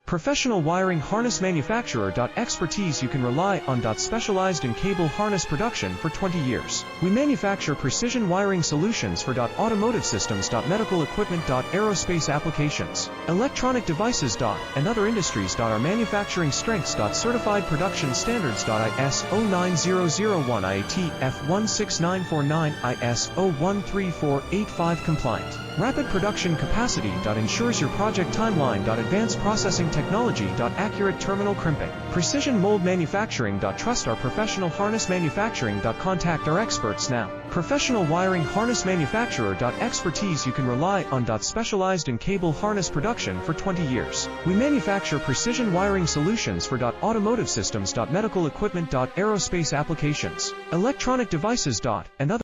Professional wiring harness manufacturer. Expertise you can rely on. Specialized in cable harness production for 20 years. We manufacture precision wiring solutions for automotive systems. Medical equipment. Aerospace applications, electronic devices. And other industries. Our manufacturing strengths. Certified production standards. ISO 9001 IATF 16949 ISO 13485 compliant. Rapid production capacity. Ensures your project timeline. Advanced processing technology. Accurate terminal crimping. Precision mold manufacturing. Trust our professional harness manufacturing. Contact our experts now. Professional wiring harness manufacturer. Expertise you can rely on. Specialized in cable harness production for 20 years. We manufacture precision wiring solutions for automotive systems. Medical equipment. Aerospace applications, electronic devices. And other